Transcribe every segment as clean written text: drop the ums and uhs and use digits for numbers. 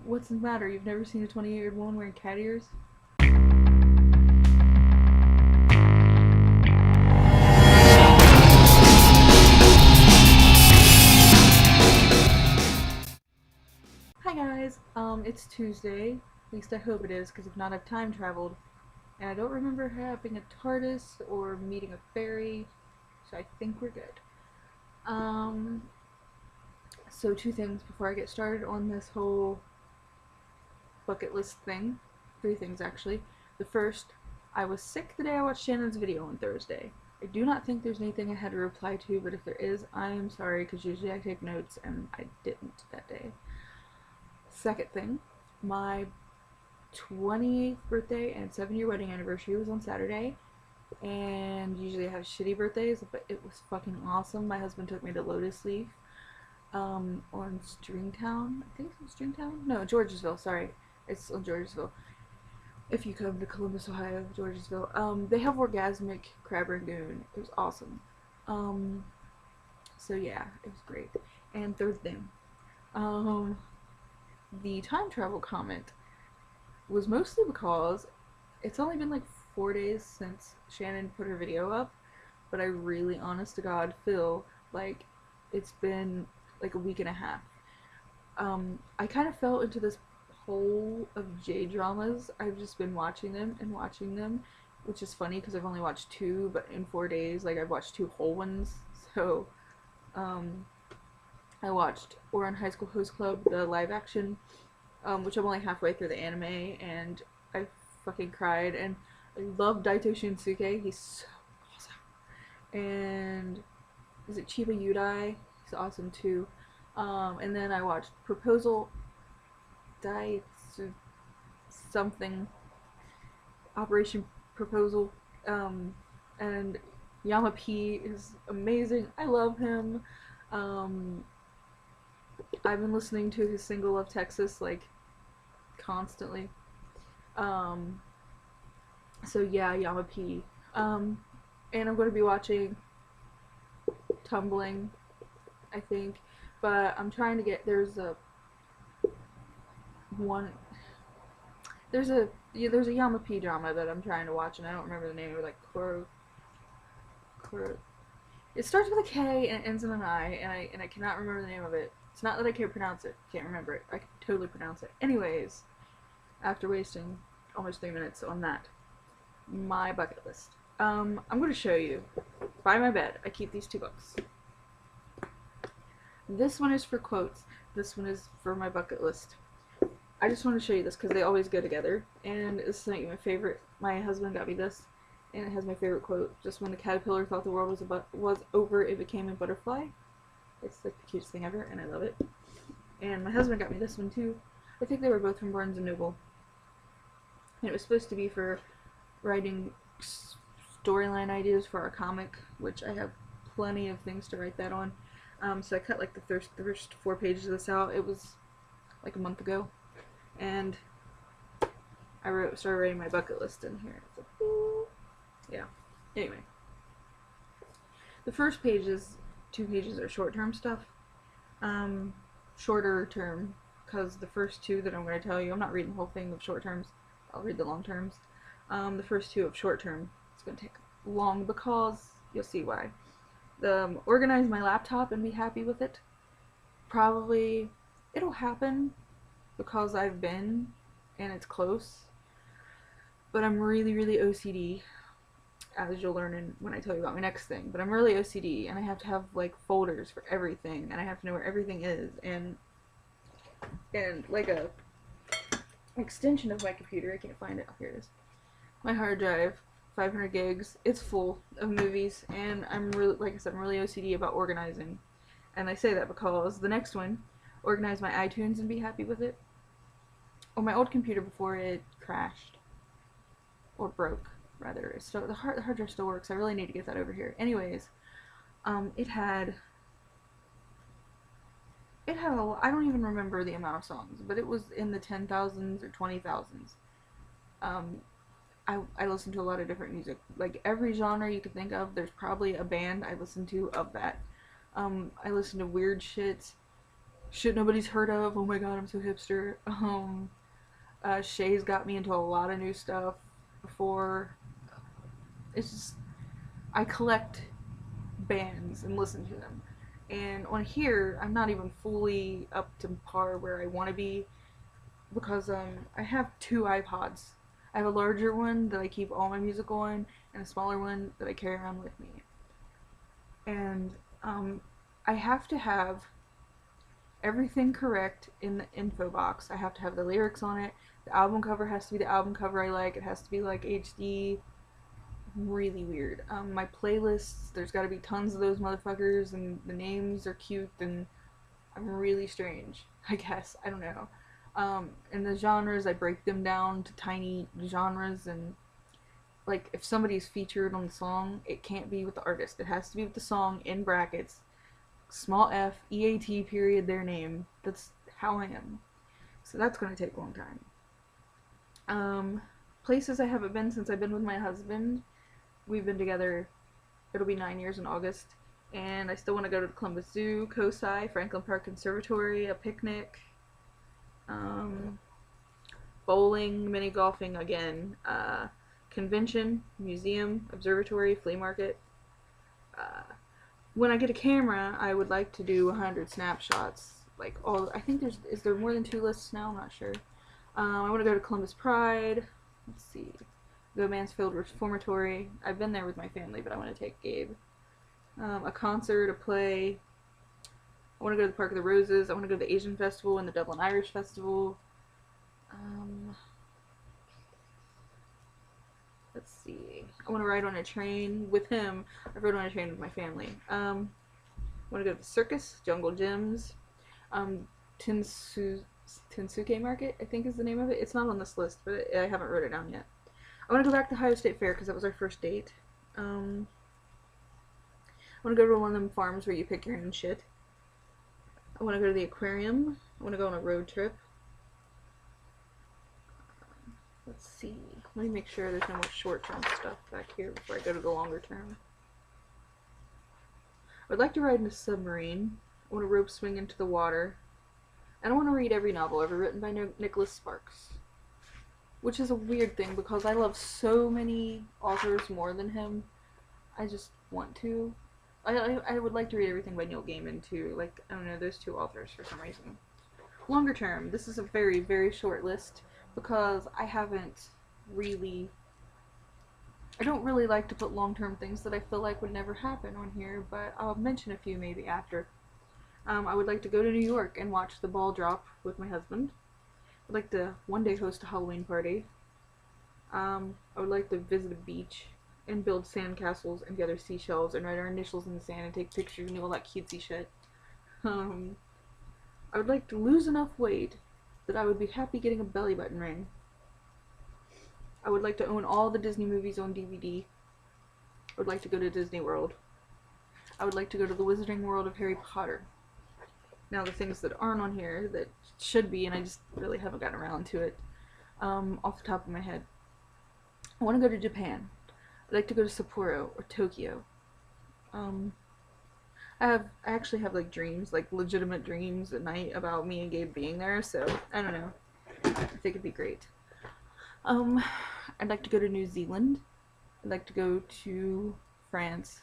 What's the matter? You've never seen a 28-year-old woman wearing cat ears? Hi guys, it's Tuesday. At least I hope it is, because if not, I've time traveled. And I don't remember having a TARDIS or meeting a fairy, so I think we're good. So two things before I get started on this whole bucket list thing. Three things actually. The first, I was sick the day I watched Shannon's video on Thursday. I do not think there's anything I had to reply to, but if there is, I am sorry, because usually I take notes, and I didn't that day. Second thing, my 28th birthday and 7-year wedding anniversary was on Saturday, and usually I have shitty birthdays, but it was fucking awesome. My husband took me to Lotus Leaf on Stringtown. I think it's on Stringtown? No, Georgesville, sorry. It's on Georgesville. If you come to Columbus, Ohio, Georgesville. They have orgasmic crab rangoon. It was awesome. So yeah, it was great. And third thing, the time travel comment was mostly because it's only been like 4 days since Shannon put her video up, but I really, honest to God, feel like it's been like a week and a half. I kind of fell into this hole of J-dramas. I've just been watching them, which is funny because I've only watched 2, but in 4 days, like, I've watched 2 whole ones. So, I watched Ouran High School Host Club, the live action, which I'm only halfway through the anime, and I fucking cried, and I love Daito Shinsuke, he's so awesome. And is it Chiba Yudai? He's awesome too. And then I watched Proposal something, Operation Proposal, and Yama P is amazing. I love him. I've been listening to his single of Texas like constantly. So yeah, Yama P. And I'm going to be watching Tumbling, I think, but I'm trying to get, there's a Yama P drama that I'm trying to watch, and I don't remember the name of it, like it starts with a K and it ends in an I, and I cannot remember the name of it. It's not that I can't pronounce it, can't remember it. I can totally pronounce it. Anyways, after wasting almost 3 minutes on that, my bucket list. I'm going to show you. By my bed, I keep these 2 books. This one is for quotes. This one is for my bucket list. I just want to show you this because they always go together. And this is like my favorite. My husband got me this, and it has my favorite quote. Just when the caterpillar thought the world was over, it became a butterfly. It's like the cutest thing ever, and I love it. And my husband got me this one too. I think they were both from Barnes & Noble. And it was supposed to be for writing storyline ideas for our comic, which I have plenty of things to write that on. So I cut like the first 4 pages of this out. It was like a month ago. And I started writing my bucket list in here. It's like, yeah. Anyway. The first 2 pages are short-term stuff. Shorter term, because the first 2 that I'm going to tell you, I'm not reading the whole thing of short terms. I'll read the long terms. The first 2 of short term, it's going to take long because you'll see why. Organize my laptop and be happy with it. Probably, it'll happen because I've been, and it's close. But I'm really, really OCD, as you'll learn when I tell you about my next thing. But I'm really OCD, and I have to have like folders for everything, and I have to know where everything is, and like a extension of my computer. I can't find it. Oh, here it is. My hard drive, 500 gigs. It's full of movies, and I'm really, like I said, I'm really OCD about organizing. And I say that because the next one, organize my iTunes and be happy with it. On my old computer before it crashed, or broke, rather. It's still, the hard drive still works. I really need to get that over here. Anyways, it had I don't even remember the amount of songs, but it was in the 10,000s or 20,000s. I listen to a lot of different music. Like, every genre you could think of, there's probably a band I listen to of that. I listen to weird shit. shit nobody's heard of. Oh my god, I'm so hipster. Shay's got me into a lot of new stuff before. It's just, I collect bands and listen to them. And on here, I'm not even fully up to par where I want to be because I have two iPods. I have a larger one that I keep all my music on, and a smaller one that I carry around with me. And I have to have everything correct in the info box. I have to have the lyrics on it. The album cover has to be the album cover I like. It has to be like HD. Really weird. My playlists, there's got to be tons of those motherfuckers, and the names are cute, and I'm really strange, I guess. I don't know. And the genres, I break them down to tiny genres, and like if somebody's featured on the song, it can't be with the artist. It has to be with the song in brackets, small f, EAT period, their name. That's how I am. So that's going to take a long time. Places I haven't been since I've been with my husband. We've been together, it'll be 9 years in August, and I still want to go to the Columbus Zoo, Cosi, Franklin Park Conservatory, a picnic, bowling, mini golfing again, convention, museum, observatory, flea market. When I get a camera, I would like to do 100 snapshots. Like all, I think is there more than 2 lists now? I'm not sure. I want to go to Columbus Pride. Let's see. Go Mansfield Reformatory. I've been there with my family, but I want to take Gabe. A concert, a play. I want to go to the Park of the Roses. I want to go to the Asian Festival and the Dublin Irish Festival. Let's see. I want to ride on a train with him. I rode on a train with my family. I want to go to the circus, Jungle Gyms, Tinsuke Market, I think is the name of it. It's not on this list, but I haven't wrote it down yet. I want to go back to Ohio State Fair because that was our first date. I want to go to one of them farms where you pick your own shit. I want to go to the aquarium. I want to go on a road trip. Let's see. Let me make sure there's no more short-term stuff back here before I go to the longer term. I would like to ride in a submarine. I want to rope swing into the water. And I want to read every novel ever written by Nicholas Sparks. Which is a weird thing because I love so many authors more than him. I just want to. I would like to read everything by Neil Gaiman too. Like, I don't know, those 2 authors for some reason. Longer term, this is a very, very short list because I haven't really... I don't really like to put long-term things that I feel like would never happen on here, but I'll mention a few maybe after. I would like to go to New York and watch the ball drop with my husband. I'd like to one day host a Halloween party. I would like to visit a beach and build sandcastles and gather seashells and write our initials in the sand and take pictures and do all that cutesy shit. I would like to lose enough weight that I would be happy getting a belly button ring. I would like to own all the Disney movies on DVD. I would like to go to Disney World. I would like to go to the Wizarding World of Harry Potter. Now the things that aren't on here that should be, and I just really haven't gotten around to it, off the top of my head. I want to go to Japan. I'd like to go to Sapporo or Tokyo. I actually have like dreams, like legitimate dreams at night about me and Gabe being there, so I don't know. I think it'd be great. I'd like to go to New Zealand. I'd like to go to France.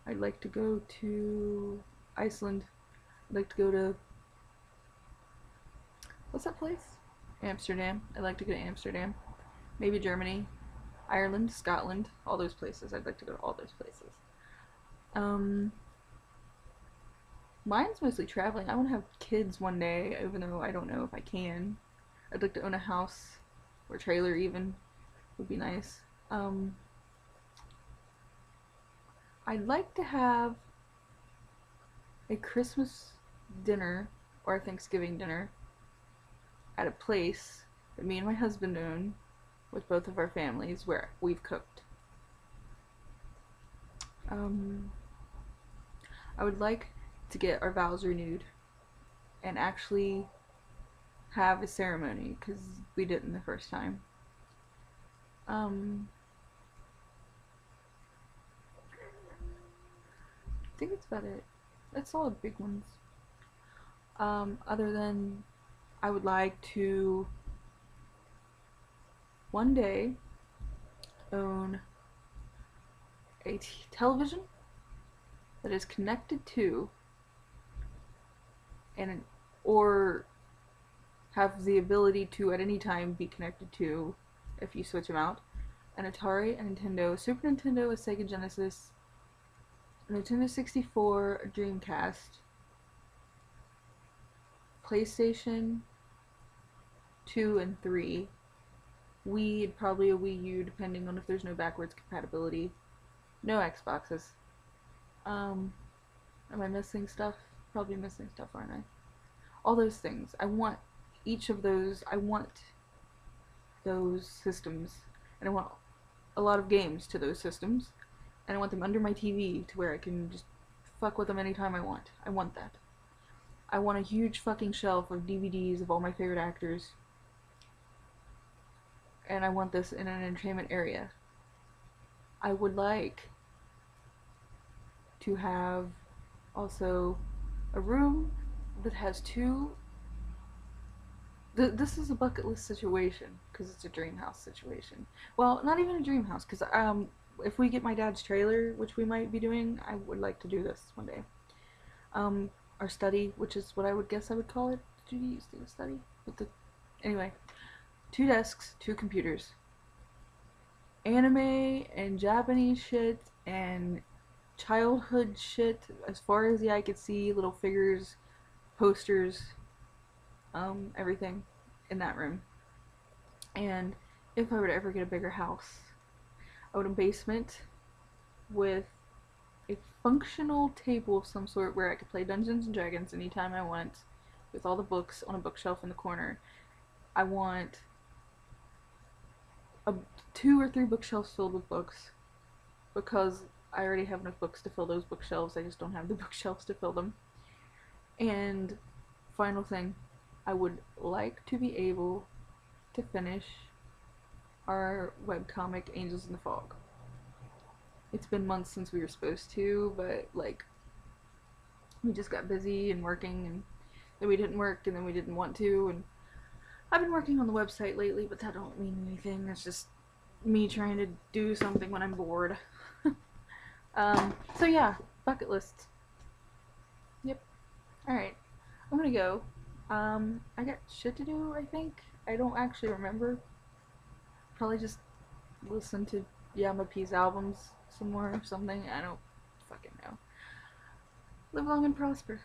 I'd like to go to Iceland. I'd like to go to... what's that place? Amsterdam. I'd like to go to Amsterdam. Maybe Germany. Ireland, Scotland, all those places. I'd like to go to all those places. Mine's mostly traveling. I want to have kids one day, even though I don't know if I can. I'd like to own a house, or trailer even, would be nice. I'd like to have a Christmas dinner, or a Thanksgiving dinner, at a place that me and my husband own, with both of our families, where we've cooked. I would like to get our vows renewed and actually have a ceremony, because we didn't the first time. I think that's about it. That's all the big ones. Other than I would like to one day own a television that is connected to and or have the ability to at any time be connected to, if you switch them out, an Atari, a Nintendo, Super Nintendo, a Sega Genesis, a Nintendo 64, a Dreamcast, PlayStation 2 and 3, Wii, probably a Wii U depending on if there's no backwards compatibility, no Xboxes. Am I missing stuff? Probably missing stuff, aren't I? All those things. I want each of those. I want those systems, and I want a lot of games to those systems, and I want them under my TV to where I can just fuck with them anytime I want. I want that. I want a huge fucking shelf of DVDs of all my favorite actors, and I want this in an entertainment area. I would like to have also a room that has two. This is a bucket list situation because it's a dream house situation. Well, not even a dream house because if we get my dad's trailer, which we might be doing, I would like to do this one day. Our study, which is what I would guess I would call it. Did you used to do a study with the? Anyway, 2 desks, 2 computers, anime and Japanese shit and childhood shit as far as the eye could see, little figures, posters, everything in that room. And if I were to ever get a bigger house, I would have a basement with a functional table of some sort where I could play Dungeons and Dragons anytime I want, with all the books on a bookshelf in the corner. I want 2 or 3 bookshelves filled with books because I already have enough books to fill those bookshelves. I just don't have the bookshelves to fill them. And final thing, I would like to be able to finish our webcomic Angels in the Fog. It's been months since we were supposed to, but like we just got busy and working, and then we didn't work, and then we didn't want to, and I've been working on the website lately, but that don't mean anything. That's just me trying to do something when I'm bored. So yeah, bucket list. Yep. Alright, I'm gonna go. I got shit to do, I think. I don't actually remember. Probably just listen to Yamapi's albums some more or something. I don't fucking know. Live long and prosper.